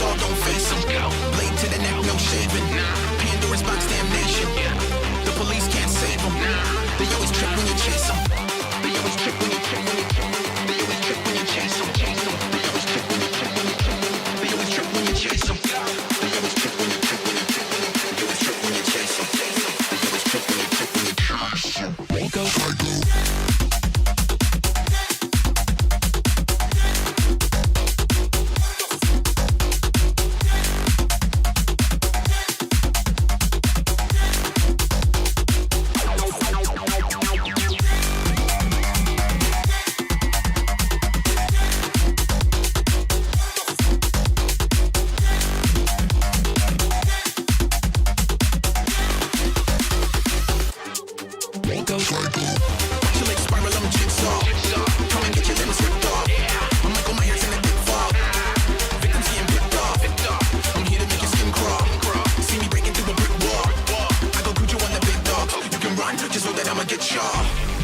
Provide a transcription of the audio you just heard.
dog, don't face him. Blade to the neck, no shaving. Pandora's box, damnation. The police can't save him. They always trip when you chase them. They always trip when you trip when you trip. They always trip when you chase them. Chase them. They always trip when you trip when you trip. They always trip when you chase them. They always trip when you trip when you trip. They always trip when you chase them. Chase them. They always trip when you trip when you chase them. Walk out, I go. Just know that I'ma get y'all.